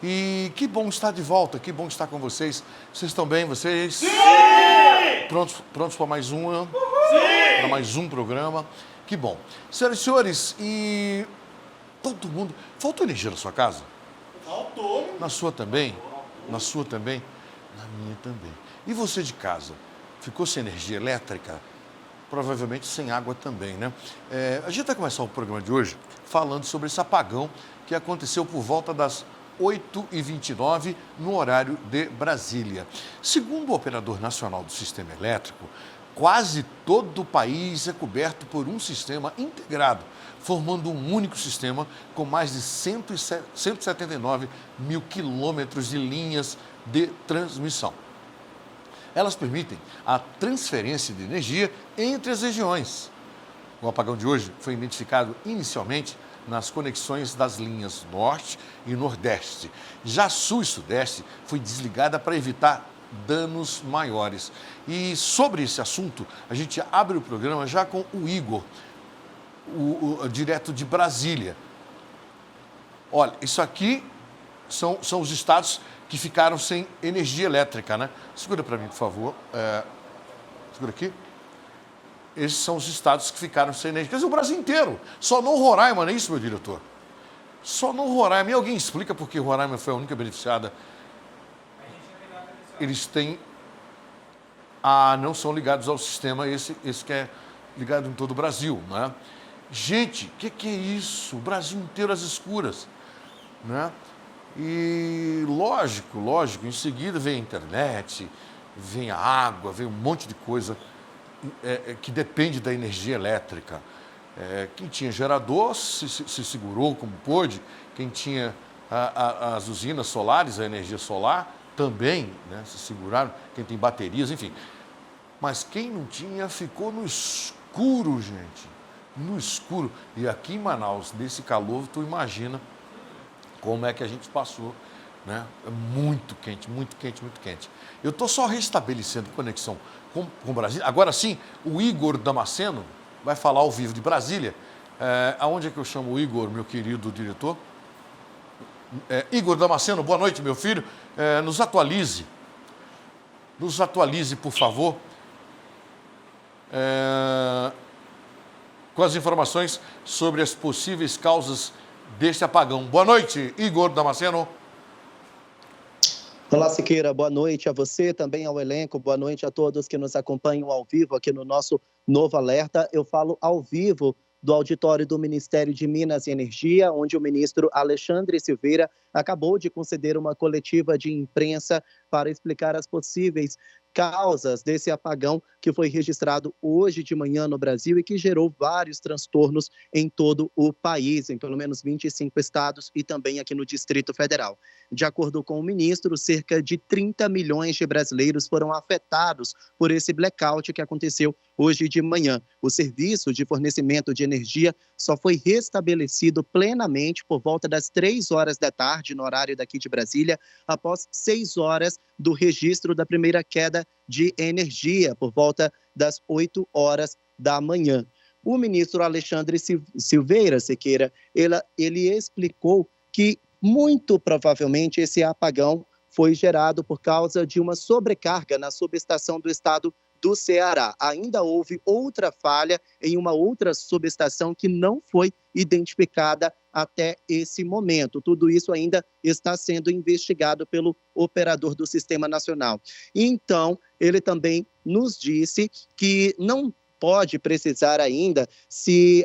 E que bom estar de volta, que bom estar com vocês. Vocês estão bem, vocês? Sim! Prontos para mais uma? Sim! Para mais um programa? Que bom. Senhoras e senhores, e todo mundo... Faltou energia na sua casa? Faltou. Na sua também? Na sua também? Na minha também. E você de casa? Ficou sem energia elétrica? Provavelmente sem água também, né? A gente vai começar o programa de hoje falando sobre esse apagão que aconteceu por volta das 8h29 no horário de Brasília. Segundo o Operador Nacional do Sistema Elétrico, quase todo o país é coberto por um sistema integrado, formando um único sistema com mais de 179 mil quilômetros de linhas de transmissão. Elas permitem a transferência de energia entre as regiões. O apagão de hoje foi identificado inicialmente nas conexões das linhas Norte e Nordeste. Já Sul e Sudeste foi desligada para evitar danos maiores. E sobre esse assunto, a gente abre o programa já com o Igor, direto de Brasília. Olha, isso aqui são os estados que ficaram sem energia elétrica, né? Segura para mim, por favor. Segura aqui. Esses são os estados que ficaram sem energia. Quer dizer, o Brasil inteiro. Só não Roraima, não é isso, meu diretor? Só não Roraima. E alguém explica por que Roraima foi a única beneficiada? Eles têm... não são ligados ao sistema, esse que é ligado em todo o Brasil, né? Gente, o que é isso? O Brasil inteiro às escuras, né? E lógico, em seguida vem a internet, vem a água, vem um monte de coisa que depende da energia elétrica. Quem tinha gerador se segurou como pôde, quem tinha as usinas solares, a energia solar, também, né, se seguraram, quem tem baterias, enfim. Mas quem não tinha ficou no escuro, gente, no escuro. E aqui em Manaus, nesse calor, tu imagina como é que a gente passou, né? É muito quente, muito quente, muito quente. Eu estou só restabelecendo conexão com Brasília. Agora sim, o Igor Damasceno vai falar ao vivo de Brasília. Aonde é que eu chamo o Igor, meu querido diretor? Igor Damasceno, boa noite, meu filho. Nos atualize, por favor, com as informações sobre as possíveis causas deste apagão. Boa noite, Igor Damasceno. Olá, Siqueira, boa noite a você, também ao elenco, boa noite a todos que nos acompanham ao vivo aqui no nosso Novo Alerta. Eu falo ao vivo do auditório do Ministério de Minas e Energia, onde o ministro Alexandre Silveira acabou de conceder uma coletiva de imprensa para explicar as possíveis causas desse apagão que foi registrado hoje de manhã no Brasil e que gerou vários transtornos em todo o país, em pelo menos 25 estados e também aqui no Distrito Federal. De acordo com o ministro, cerca de 30 milhões de brasileiros foram afetados por esse blackout que aconteceu hoje de manhã. O serviço de fornecimento de energia só foi restabelecido plenamente por volta das 3 horas da tarde, no horário daqui de Brasília, após 6 horas do registro da primeira queda de energia, por volta das 8 horas da manhã. O ministro Alexandre Silveira, Siqueira, ele explicou que muito provavelmente esse apagão foi gerado por causa de uma sobrecarga na subestação do estado do Ceará. Ainda houve outra falha em uma outra subestação que não foi identificada até esse momento. Tudo isso ainda está sendo investigado pelo operador do Sistema Nacional. Então, ele também nos disse que não pode precisar ainda se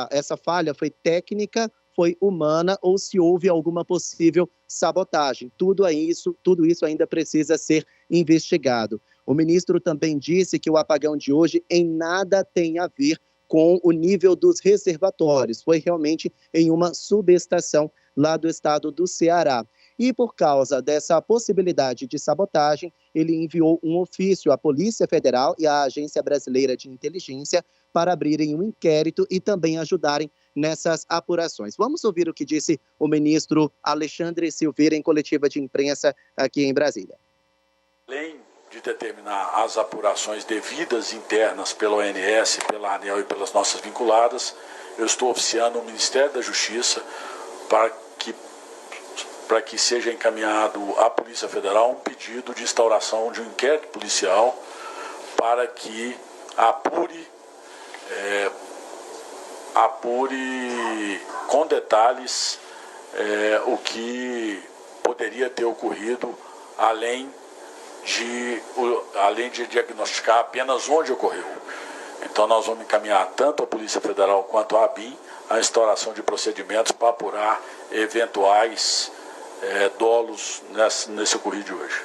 essa falha foi técnica, foi humana ou se houve alguma possível sabotagem. Tudo isso ainda precisa ser investigado. O ministro também disse que o apagão de hoje em nada tem a ver com o nível dos reservatórios. Foi realmente em uma subestação lá do estado do Ceará. E por causa dessa possibilidade de sabotagem, ele enviou um ofício à Polícia Federal e à Agência Brasileira de Inteligência para abrirem um inquérito e também ajudarem nessas apurações. Vamos ouvir o que disse o ministro Alexandre Silveira em coletiva de imprensa aqui em Brasília. Além de determinar as apurações devidas internas pela ONS, pela ANEEL e pelas nossas vinculadas, eu estou oficiando o Ministério da Justiça para para que seja encaminhado à Polícia Federal um pedido de instauração de um inquérito policial para que apure com detalhes o que poderia ter ocorrido, além de diagnosticar apenas onde ocorreu. Então nós vamos encaminhar tanto a Polícia Federal quanto a ABIN a instauração de procedimentos para apurar eventuais dolos nesse ocorrido de hoje.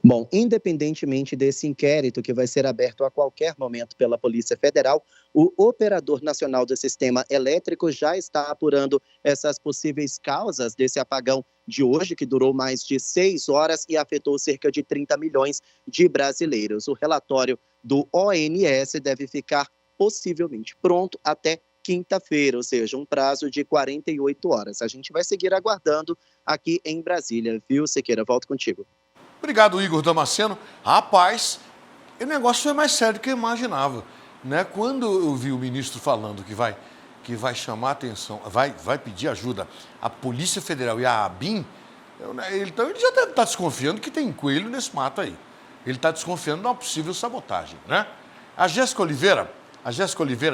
Bom, independentemente desse inquérito que vai ser aberto a qualquer momento pela Polícia Federal, o Operador Nacional do Sistema Elétrico já está apurando essas possíveis causas desse apagão de hoje, que durou mais de 6 horas e afetou cerca de 30 milhões de brasileiros. O relatório do ONS deve ficar possivelmente pronto até quinta-feira, ou seja, um prazo de 48 horas. A gente vai seguir aguardando aqui em Brasília, viu, Siqueira? Volto contigo. Obrigado, Igor Damasceno. Rapaz, o negócio foi mais sério do que eu imaginava, né? Quando eu vi o ministro falando que vai chamar atenção, vai pedir ajuda à Polícia Federal e à ABIN, então ele já deve estar desconfiando que tem coelho nesse mato aí. Ele está desconfiando de uma possível sabotagem, né? A Jéssica Oliveira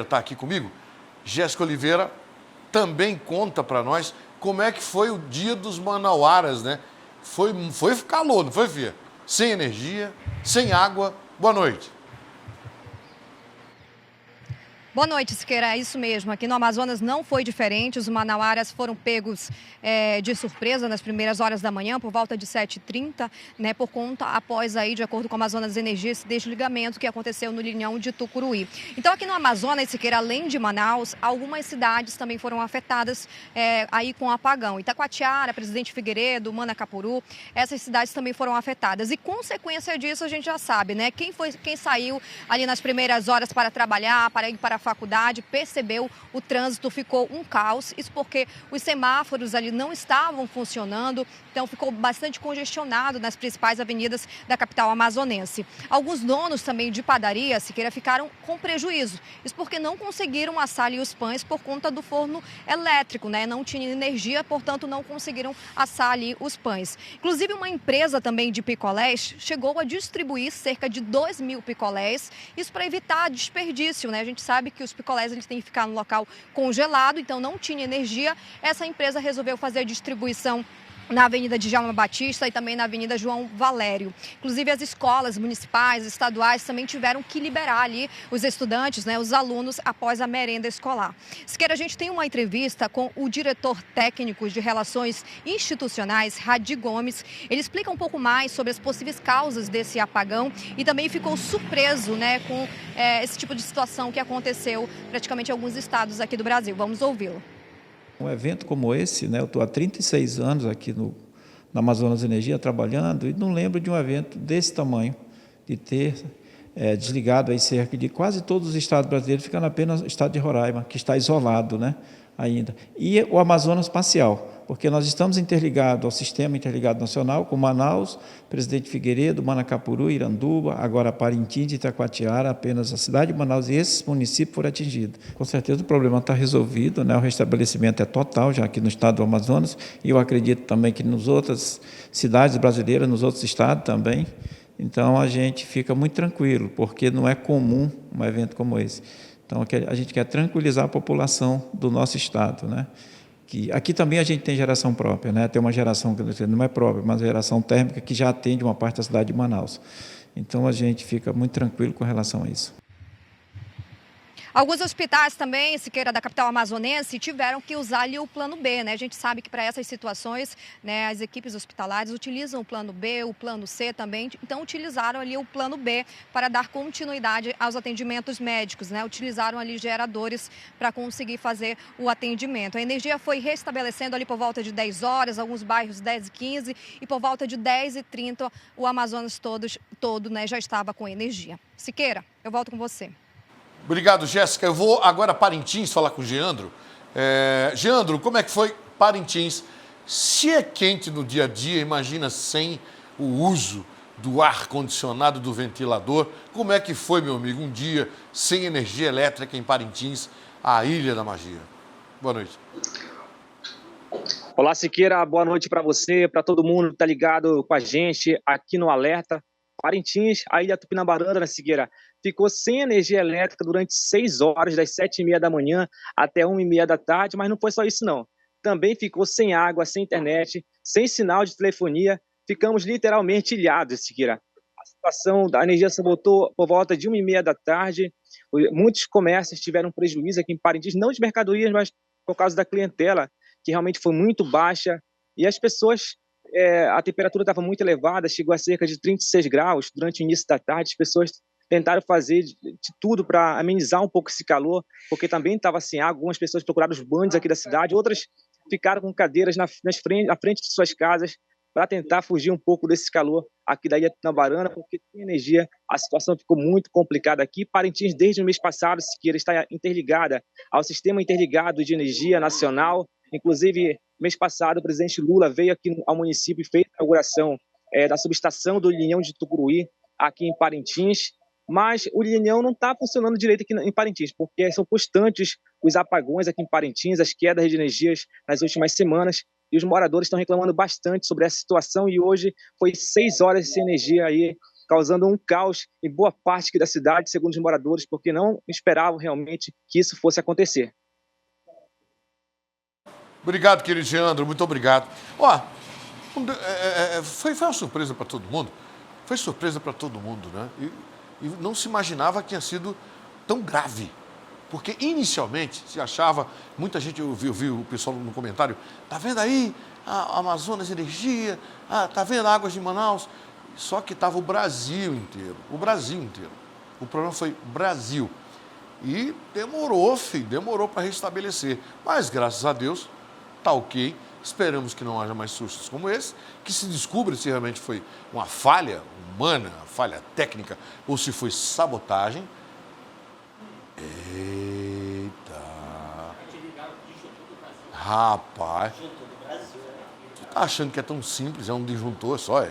está aqui comigo. Jéssica Oliveira também conta para nós como é que foi o dia dos manauaras, né? Foi calor, não foi, filha? Sem energia, sem água. Boa noite. Boa noite, Siqueira. É isso mesmo. Aqui no Amazonas não foi diferente. Os manauaras foram pegos de surpresa nas primeiras horas da manhã, por volta de 7h30, né, por conta, após aí, de acordo com o Amazonas Energia, esse desligamento que aconteceu no linhão de Tucuruí. Então, aqui no Amazonas, Siqueira, além de Manaus, algumas cidades também foram afetadas aí com o apagão. Itacoatiara, Presidente Figueiredo, Manacapuru, essas cidades também foram afetadas. E, consequência disso, a gente já sabe, né? Quem saiu ali nas primeiras horas para trabalhar, para ir para a faculdade, percebeu o trânsito ficou um caos. Isso porque os semáforos ali não estavam funcionando, então ficou bastante congestionado nas principais avenidas da capital amazonense. Alguns donos também de padaria, Siqueira, ficaram com prejuízo. Isso porque não conseguiram assar ali os pães por conta do forno elétrico, né? Não tinha energia, portanto não conseguiram assar ali os pães. Inclusive uma empresa também de picolés chegou a distribuir cerca de 2.000 picolés, isso para evitar desperdício, né? A gente sabe que os picolés eles têm que ficar no local congelado, então não tinha energia. Essa empresa resolveu fazer a distribuição na Avenida Djalma Batista e também na Avenida João Valério. Inclusive, as escolas municipais, estaduais também tiveram que liberar ali os estudantes, né, os alunos, após a merenda escolar. Siqueira, a gente tem uma entrevista com o diretor técnico de Relações Institucionais, Radi Gomes. Ele explica um pouco mais sobre as possíveis causas desse apagão e também ficou surpreso, né, com esse tipo de situação que aconteceu praticamente em alguns estados aqui do Brasil. Vamos ouvi-lo. Um evento como esse, né, eu estou há 36 anos aqui na Amazonas Energia trabalhando e não lembro de um evento desse tamanho, de ter desligado aí cerca de quase todos os estados brasileiros, ficando apenas o estado de Roraima, que está isolado, né, ainda. E o Amazonas Parcial, porque nós estamos interligados ao Sistema Interligado Nacional, com Manaus, Presidente Figueiredo, Manacapuru, Iranduba, agora Parintins e Itacoatiara, apenas a cidade de Manaus e esses municípios foram atingidos. Com certeza o problema está resolvido, né? O restabelecimento é total já aqui no estado do Amazonas e eu acredito também que nas outras cidades brasileiras, nos outros estados também. Então a gente fica muito tranquilo, porque não é comum um evento como esse. Então a gente quer tranquilizar a população do nosso estado, né? Que aqui também a gente tem geração própria, né? Tem uma geração que não é própria, mas geração térmica que já atende uma parte da cidade de Manaus. Então a gente fica muito tranquilo com relação a isso. Alguns hospitais também, Siqueira, da capital amazonense, tiveram que usar ali o plano B, né? A gente sabe que para essas situações, né, as equipes hospitalares utilizam o plano B, o plano C também, então utilizaram ali o plano B para dar continuidade aos atendimentos médicos, né? Utilizaram ali geradores para conseguir fazer o atendimento. A energia foi restabelecendo ali por volta de 10 horas, alguns bairros 10h15 e por volta de 10h30 o Amazonas todo, né, já estava com energia. Siqueira, eu volto com você. Obrigado, Jéssica. Eu vou agora a Parintins falar com o Geandro. Geandro, como é que foi Parintins? Se é quente no dia a dia, imagina sem o uso do ar-condicionado, do ventilador. Como é que foi, meu amigo, um dia sem energia elétrica em Parintins, a Ilha da Magia? Boa noite. Olá, Siqueira, boa noite para você, para todo mundo que está ligado com a gente aqui no Alerta. Parintins, a ilha Tupinambaranda, né, Siqueira, ficou sem energia elétrica durante 6 horas, das 7h30 da manhã até 1h30 da tarde, mas não foi só isso não. Também ficou sem água, sem internet, sem sinal de telefonia, ficamos literalmente ilhados, Siqueira. A situação da energia só voltou por volta de 1h30 da tarde, muitos comércios tiveram prejuízo aqui em Parintins, não de mercadorias, mas por causa da clientela, que realmente foi muito baixa, e as pessoas, a temperatura estava muito elevada, chegou a cerca de 36 graus durante o início da tarde, as pessoas tentaram fazer de tudo para amenizar um pouco esse calor, porque também estava sem água, algumas pessoas procuraram os banhos aqui da cidade, outras ficaram com cadeiras na frente de suas casas para tentar fugir um pouco desse calor aqui da ilha Tupinambaranda, porque sem energia a situação ficou muito complicada aqui. Parintins, desde o mês passado, Siqueira, está interligada ao Sistema Interligado de Energia Nacional. Inclusive, mês passado, o presidente Lula veio aqui ao município e fez a inauguração da subestação do Linhão de Tucuruí, aqui em Parintins, mas o Linhão não está funcionando direito aqui em Parintins, porque são constantes os apagões aqui em Parintins, as quedas de energias nas últimas semanas, e os moradores estão reclamando bastante sobre essa situação, e hoje foi 6 horas sem energia aí, causando um caos em boa parte aqui da cidade, segundo os moradores, porque não esperavam realmente que isso fosse acontecer. Obrigado, querido Leandro, muito obrigado. Ó, foi uma surpresa para todo mundo. Foi surpresa para todo mundo, né? E não se imaginava que tinha sido tão grave. Porque inicialmente se achava, muita gente, eu vi o pessoal no comentário, tá vendo aí a Amazonas Energia, tá vendo a Águas de Manaus? Só que estava o Brasil inteiro. O problema foi Brasil. E demorou para restabelecer. Mas, graças a Deus, tá ok. Esperamos que não haja mais sustos como esse, que se descubra se realmente foi uma falha humana, falha técnica, ou se foi sabotagem. Eita! Rapaz! Você tá achando que é tão simples, é um disjuntor só?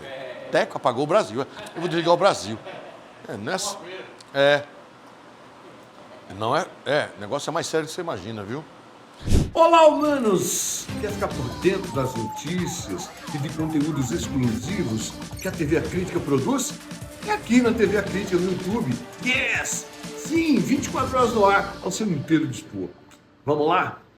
Teco apagou o Brasil. Eu vou desligar o Brasil. Nessa. Não é. O negócio é mais sério do que você imagina, viu? Olá, humanos! Quer ficar por dentro das notícias e de conteúdos exclusivos que a TV A Crítica produz? É aqui na TV A Crítica no YouTube. Yes! Sim, 24 horas no ar, ao seu inteiro dispor. Vamos lá?